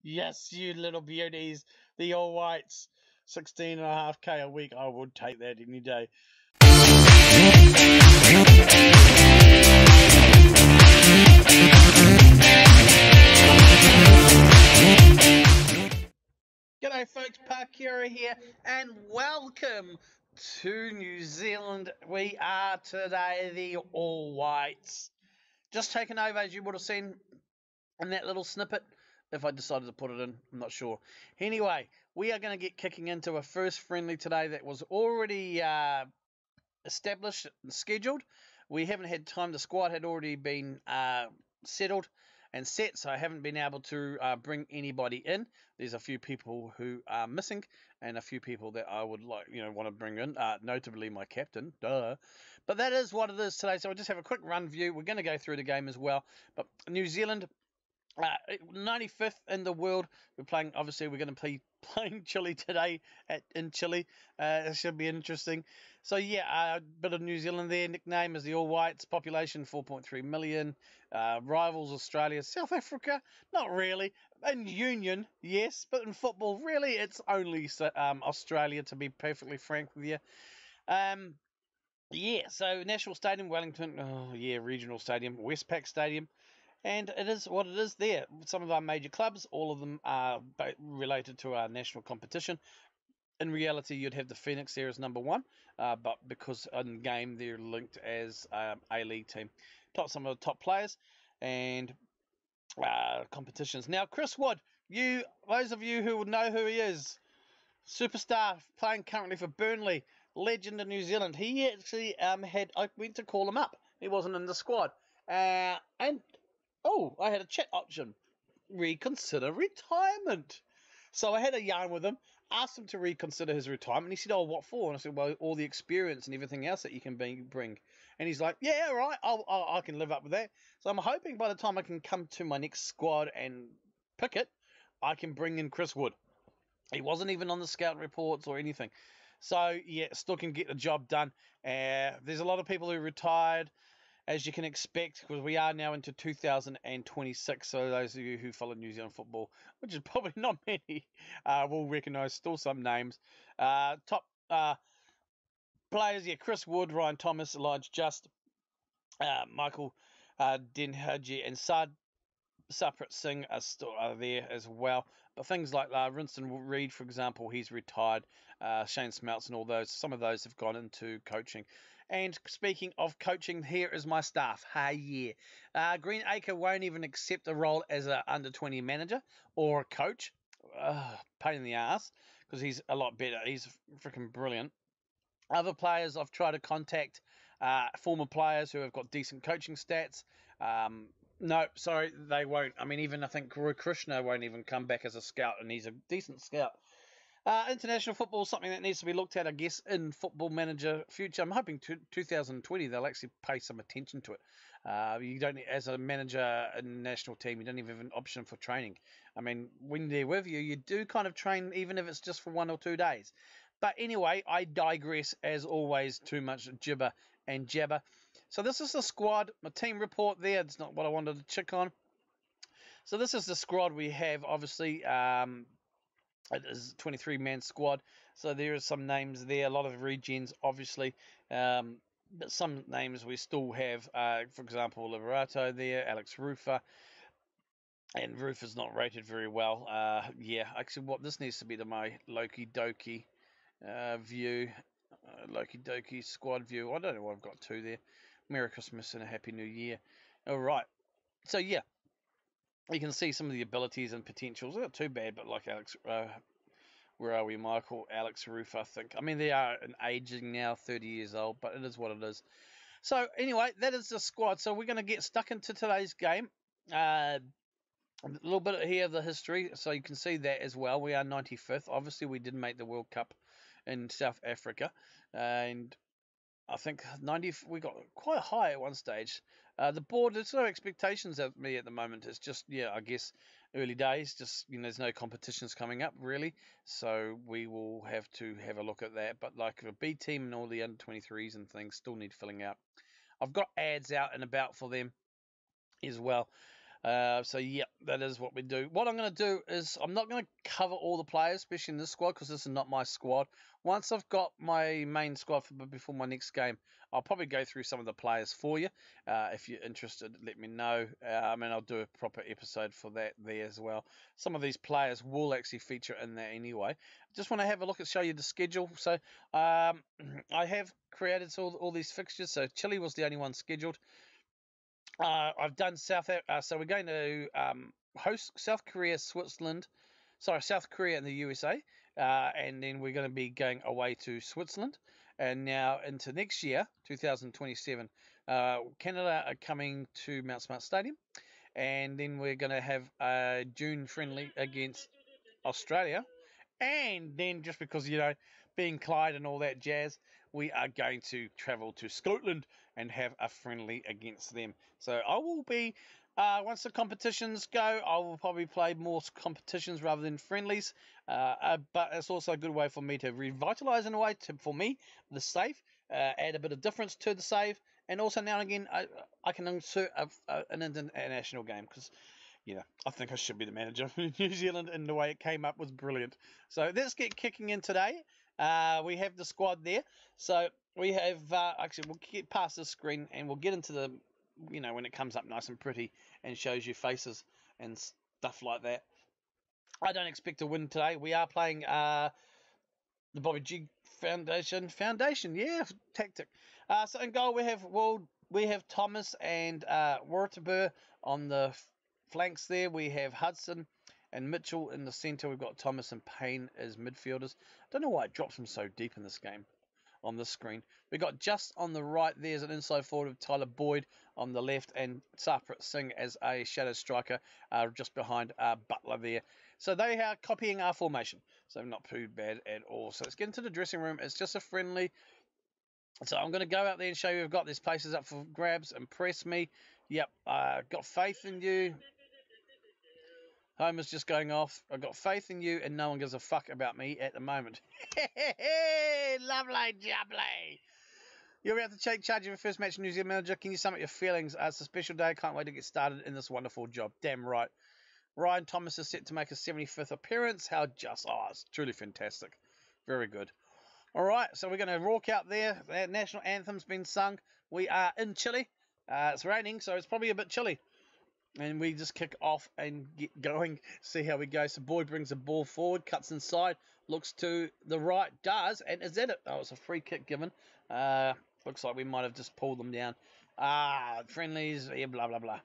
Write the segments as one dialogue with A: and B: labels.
A: Yes, you little beauties. The All Whites. 16.5K a week. I would take that any day. G'day folks, Parkera here, and welcome to New Zealand. We are today the All Whites. Just taken over, as you would have seen in that little snippet. If I decided to put it in, I'm not sure. Anyway, we are going to get kicking into a first friendly today that was already established and scheduled. We haven't had time. The squad had already been settled and set, so I haven't been able to bring anybody in. There's a few people who are missing and a few people that I would want to bring in, notably my captain, duh. But that is what it is today, so I'll just have a quick run view. We're going to go through the game as well. But New Zealand, 95th in the world. We're playing, obviously, we're going to be playing Chile today in Chile. It should be interesting. So, yeah, a bit of New Zealand there. Nickname is the All Whites. Population 4.3 million. Rivals Australia. South Africa, not really. In union, yes, but in football, really, it's only Australia, to be perfectly frank with you. Yeah, so National Stadium, Wellington. Oh, yeah, Regional Stadium. Westpac Stadium. And it is what it is there. Some of our major clubs, all of them are related to our national competition. In reality, you'd have the Phoenix there as number one, but because in game they're linked as A-League team. Some of the top players and competitions. Now, Chris Wood, those of you who would know who he is, superstar playing currently for Burnley, legend in New Zealand. He actually I went to call him up. He wasn't in the squad. And oh, I had a chat option. Reconsider retirement. So I had a yarn with him, asked him to reconsider his retirement. He said, oh, what for? And I said, well, all the experience and everything else that you can bring. And he's like, yeah, right, I can live up with that. So I'm hoping by the time I can come to my next squad and pick it, I can bring in Chris Wood. He wasn't even on the scout reports or anything. So, yeah, still can get the job done. There's a lot of people who retired, as you can expect, because we are now into 2026. So those of you who follow New Zealand football, which is probably not many, will recognise still some names. Top players, yeah, Chris Wood, Ryan Thomas, Elijah Just, Michael Denhaji, and Sarpreet Singh are there as well. But things like Winston Reid, for example, he's retired. Shane Smelts and all those, some of those have gone into coaching. And speaking of coaching, here is my staff. Hey, yeah. Greenacre won't even accept a role as an under-20 manager or a coach. Pain in the ass, because he's a lot better. He's freaking brilliant. Other players I've tried to contact, former players who have got decent coaching stats. No, sorry, they won't. I mean, even I think Guru Krishna won't even come back as a scout, and he's a decent scout. International football is something that needs to be looked at, I guess, in Football Manager future. I'm hoping 2020 they'll actually pay some attention to it. You don't, as a manager in the national team, you don't even have an option for training. I mean, when they're with you, you do kind of train, even if it's just for 1 or 2 days. But anyway, I digress, as always, too much gibber and jabber. So this is the squad, my team report there. It's not what I wanted to check on. So this is the squad we have, obviously. It is a 23-man squad, so there are some names there, a lot of regens, obviously, but some names we still have, for example, Liberato there, Alex Rufer, and Rufer's not rated very well. Yeah, actually, what this needs to be my Loki Doki view, Loki Doki squad view. I don't know why I've got two there. Merry Christmas and a Happy New Year. All right, so yeah. You can see some of the abilities and potentials. They're not too bad, but like Alex, where are we, Michael? Alex Roof, I think. I mean, they are an aging now, 30 years old, but it is what it is. So anyway, that is the squad. So we're going to get stuck into today's game. A little bit here of the history, so you can see that as well. We are 95th. Obviously, we did make the World Cup in South Africa, and I think 90. We got quite high at one stage. The board, there's no expectations of me at the moment. It's just, yeah, I guess early days. Just, there's no competitions coming up really, so we will have to have a look at that. But like the B team and all the under 23s and things still need filling out. I've got ads out and about for them as well. So yeah, that is what we do. What I'm going to do is I'm not going to cover all the players, especially in this squad, because this is not my squad. Once I've got my main squad before my next game, I'll probably go through some of the players for you. If you're interested, let me know. I'll do a proper episode for that there as well. Some of these players will actually feature in there anyway. Just want to have a look and show you the schedule. So I have created all these fixtures. So Chile was the only one scheduled. I've done so we're going to host South Korea, South Korea and the USA, and then we're going to be going away to Switzerland. And now into next year, 2027, Canada are coming to Mount Smart Stadium, and then we're going to have a June friendly against Australia, and then just because, being Clyde and all that jazz, we are going to travel to Scotland and have a friendly against them. So I will be, once the competitions go, I will probably play more competitions rather than friendlies. But it's also a good way for me to revitalise in a way, for me, the save, add a bit of difference to the save, and also now and again I can insert an international game, because I think I should be the manager of New Zealand, and the way it came up was brilliant. So let's get kicking in today. We have the squad there. So we have, actually, we'll get past this screen and we'll get into the, when it comes up nice and pretty and shows you faces and stuff like that. I don't expect to win today. We are playing the Bobby G Foundation, yeah, tactic. So in goal we have Thomas and Wartenberg on the flanks there. We have Hudson and Mitchell in the centre. We've got Thomas and Payne as midfielders. Don't know why it drops them so deep in this game on this screen. We've got just on the right there's an inside forward of Tyler Boyd on the left, and Sarpreet Singh as a shadow striker just behind Butler there. So they are copying our formation. So not too bad at all. So let's get into the dressing room. It's just a friendly. So I'm going to go out there and show you we've got these places up for grabs. Impress me. Yep, got faith in you. Homer's just going off. I've got faith in you, and no one gives a fuck about me at the moment. Lovely jubbly. You're about to take charge of your first match, New Zealand manager. Can you sum up your feelings? It's a special day. Can't wait to get started in this wonderful job. Damn right. Ryan Thomas is set to make his 75th appearance. How just? Oh, it's truly fantastic. Very good. All right, so we're going to walk out there. The national anthem's been sung. We are in Chile. It's raining, so it's probably a bit chilly. And we just kick off and get going, see how we go. So Boyd brings the ball forward, cuts inside, looks to the right, does, and is that it? Oh, it's a free kick given. Looks like we might have just pulled them down. Friendlies, yeah, blah, blah, blah.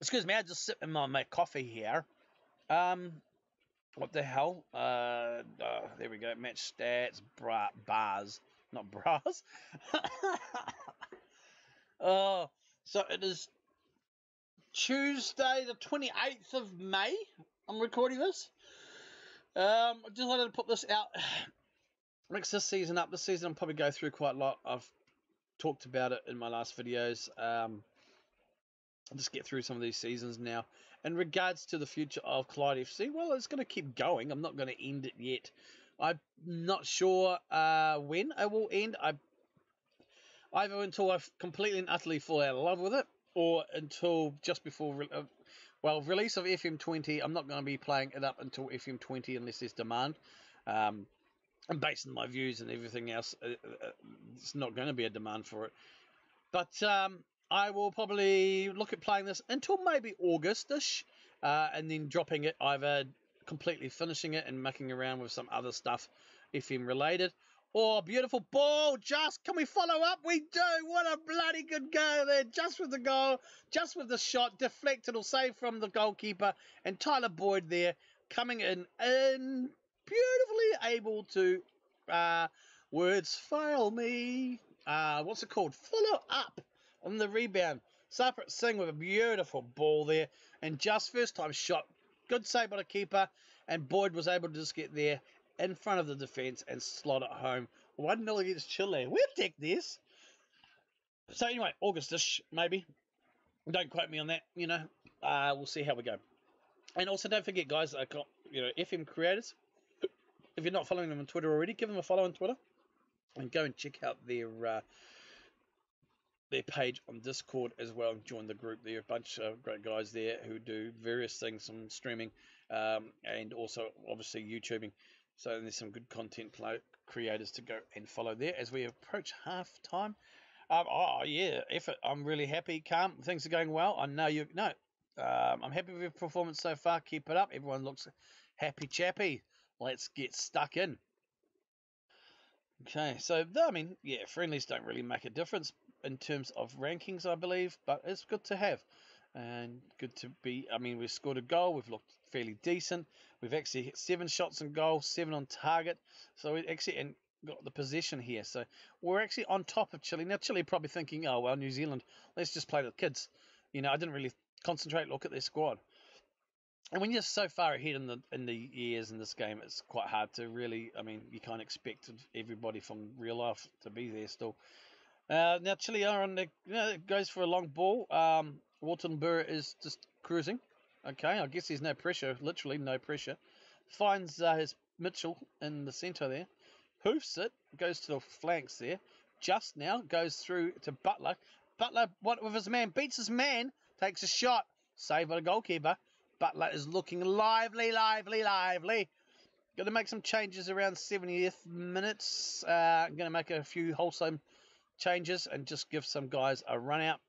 A: Excuse me, I just sipping my coffee here. What the hell? There we go, match stats, bars, not bras. Oh. So it is Tuesday, the 28th of May. I'm recording this. I just wanted to put this out. Mix this season up. This season I'll probably go through quite a lot. I've talked about it in my last videos. I'll just get through some of these seasons now. In regards to the future of Clyde FC, well, it's going to keep going. I'm not going to end it yet. I'm not sure when it will end. Either until I completely and utterly fall out of love with it, or until just before, release of FM20. I'm not going to be playing it up until FM20 unless there's demand. And based on my views and everything else, it's not going to be a demand for it. But I will probably look at playing this until maybe August-ish, and then dropping it, either completely finishing it and mucking around with some other stuff FM related. Oh, beautiful ball. Just, can we follow up? We do. What a bloody good goal there. Just with the goal, just with the shot, deflected or saved from the goalkeeper. And Tyler Boyd there coming in and beautifully able to, words fail me. What's it called? Follow up on the rebound. Sarpreet Singh with a beautiful ball there. And just first time shot. Good save by the keeper. And Boyd was able to just get there in front of the defence and slot it home. 1-0 against Chile. We'll take this. So anyway, August-ish, maybe. Don't quote me on that, We'll see how we go. And also don't forget, guys, I got, FM creators. If you're not following them on Twitter already, give them a follow on Twitter. And go and check out their their page on Discord as well and join the group. There are a bunch of great guys there who do various things on streaming, and also obviously YouTubing. So there's some good content creators to go and follow there as we approach half time. Oh yeah, effort. I'm really happy. Calm. Things are going well. I know you know. I'm happy with your performance so far. Keep it up. Everyone looks happy chappy. Let's get stuck in. Okay, so I mean, yeah, friendlies don't really make a difference in terms of rankings, I believe, but it's good to have and good to be. I mean, we've scored a goal. We've looked fairly decent. We've actually hit 7 shots on goal, 7 on target. So we actually got the possession here. So we're actually on top of Chile. Now, Chile probably thinking, oh, well, New Zealand, let's just play the kids. You know, I didn't really concentrate, look at their squad. And when you're so far ahead in the years in this game, it's quite hard to really. I mean, you can't expect everybody from real life to be there still. Now Chile are on the. It goes for a long ball. Waltenburg is just cruising. Okay, I guess there's no pressure. Literally no pressure. Finds his Mitchell in the centre there. Hoofs it. Goes to the flanks there. Just now goes through to Butler. Butler, what with his man, beats his man. Takes a shot. Saved by the goalkeeper. Butler is looking lively. Going to make some changes around 70th minutes. Going to make a few wholesome changes and just give some guys a run out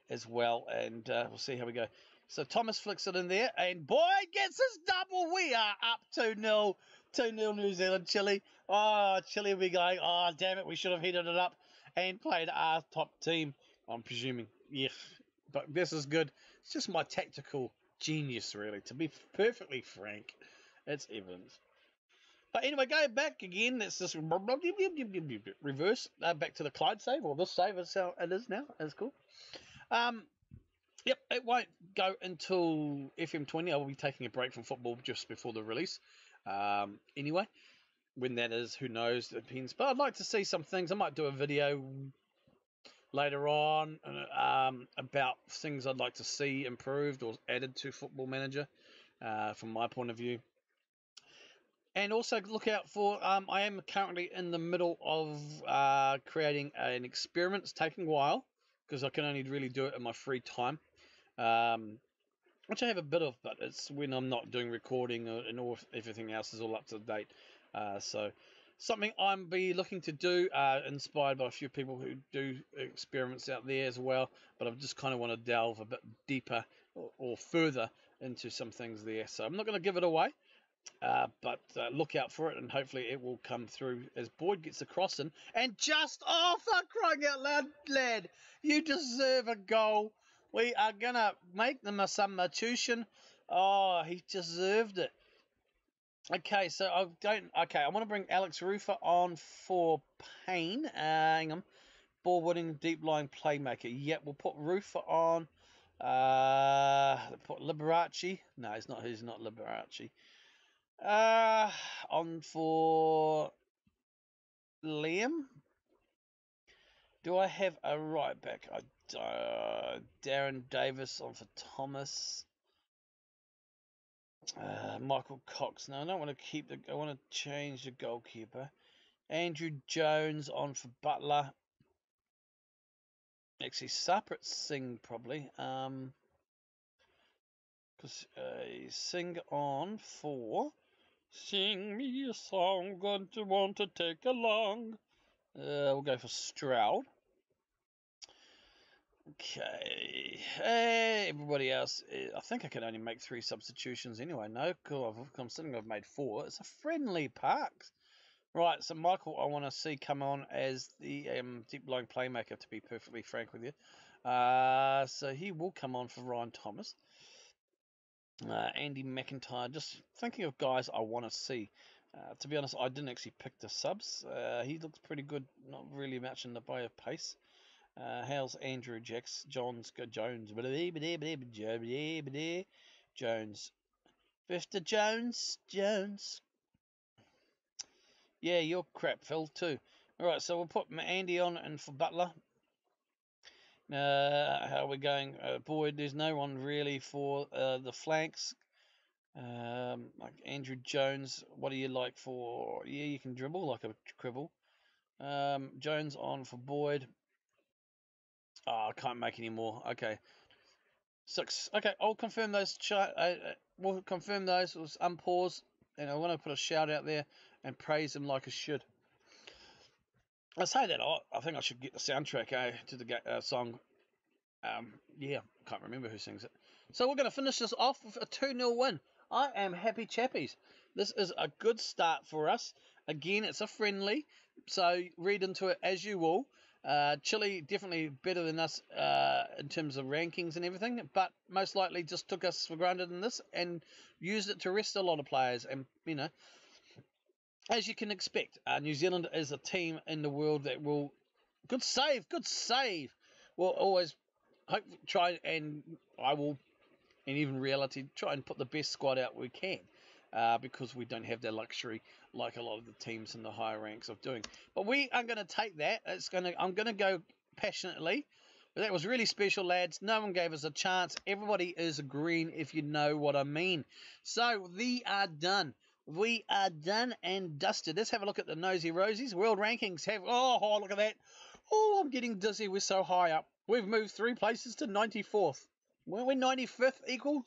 A: as well. And we'll see how we go. So Thomas flicks it in there. And Boyd gets his double. We are up 2-0. 2-0 New Zealand, Chile. Oh, Chile will be going, oh, damn it. We should have heated it up and played our top team, I'm presuming. Yeah. But this is good. It's just my tactical genius, really, to be perfectly frank. It's evidence. But anyway, go back again. Let's just reverse back to the Clyde save, or this save is how it is now. It's cool. Yep, it won't go until FM20. I will be taking a break from football just before the release. Anyway, when that is, who knows? It depends. But I'd like to see some things. I might do a video later on about things I'd like to see improved or added to Football Manager from my point of view. And also look out for, I am currently in the middle of creating an experiment. It's taking a while because I can only really do it in my free time, which I have a bit of, but it's when I'm not doing recording and everything else is all up to date. So something I'm be looking to do, inspired by a few people who do experiments out there as well, but I just kind of want to delve a bit deeper or further into some things there. So I'm not going to give it away, but look out for it, and hopefully it will come through as Boyd gets the cross in. And just, oh, for crying out loud, lad, you deserve a goal. We are going to make them a substitution. Oh, he deserved it. Okay, so I want to bring Alex Rufer on for Payne. Hang on. Ball winning, deep line playmaker. Yep, we'll put Rufer on. Put Liberace. No, he's not Liberace. On for Liam. Do I have a right back? Darren Davis on for Thomas. Michael Cox. No, I don't want to keep I want to change the goalkeeper. Andrew Jones on for Butler. Actually, Saprit Singh probably. Because Singh on for Sing Me a Song, going to want to take along. We'll go for Stroud. Okay. Hey, everybody else. I think I can only make 3 substitutions anyway. No, cool. I'm sitting. I've made 4. It's a friendly Parks. Right. So Michael, I want to see come on as the deep line playmaker. To be perfectly frank with you, so he will come on for Ryan Thomas. Andy McIntyre. Just thinking of guys I want to see. To be honest, I didn't actually pick the subs. He looks pretty good. Not really much in the way of pace. How's Andrew Jones? Jones. Vista Jones. Yeah, you're crap, Phil, too. Alright, so we'll put Andy on and for Butler. How are we going? Boyd, there's no one really for the flanks. Like Andrew Jones, what do you like for? Yeah, you can dribble like a cribble. Jones on for Boyd. Oh, I can't make any more. Okay. 6. Okay, I'll confirm those. We'll confirm those. We'll unpause. And I want to put a shout out there and praise them like I should. I say that I think I should get the soundtrack to the song. Yeah, can't remember who sings it. So we're going to finish this off with a 2-0 win. I am happy chappies. This is a good start for us. Again, it's a friendly, so read into it as you will. Chile definitely better than us in terms of rankings and everything, but most likely just took us for granted in this and used it to rest a lot of players. And, you know, as you can expect, New Zealand is a team in the world that will... Good save. Will always try, and I will, and even reality, try and put the best squad out we can, because we don't have that luxury like a lot of the teams in the higher ranks of doing. But we are going to take that. I'm going to go passionately. But that was really special, lads. No one gave us a chance. Everybody is green, if you know what I mean. So we are done. We are done and dusted. Let's have a look at the Nosy Rosies. World rankings have... Oh, look at that. Oh, I'm getting dizzy. We're so high up. We've moved 3 places to 94th. Weren't we 95th equal?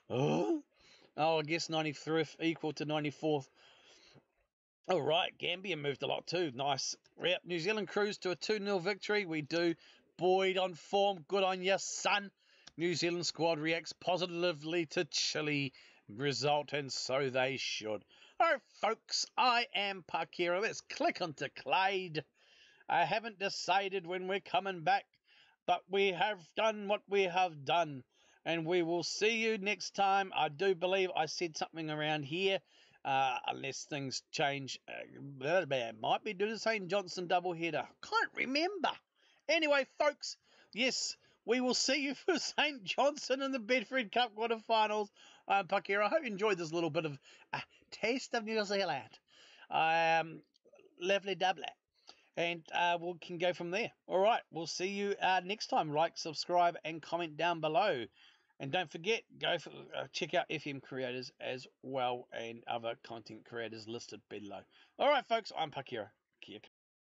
A: Oh, I guess 93rd equal to 94th. All right, Gambia moved a lot too. Nice. Yep, New Zealand cruised to a 2-0 victory. We do. Boyd on form. Good on you, son. New Zealand squad reacts positively to Chile result, and so they should. All right, folks, I am Parkera. Let's click onto Clyde. I haven't decided when we're coming back, but we have done what we have done, and we will see you next time. I do believe I said something around here, unless things change. Might be doing the St. Johnson doubleheader. Can't remember. Anyway, folks, yes, we will see you for St. Johnson in the Bedford Cup quarterfinals. I'm Parkera. I hope you enjoyed this little bit of a taste of New Zealand. Lovely doublet. And we can go from there. All right, we'll see you next time. Like, subscribe, and comment down below. And don't forget, check out FM creators as well, and other content creators listed below. All right, folks, I'm Parkera. Kia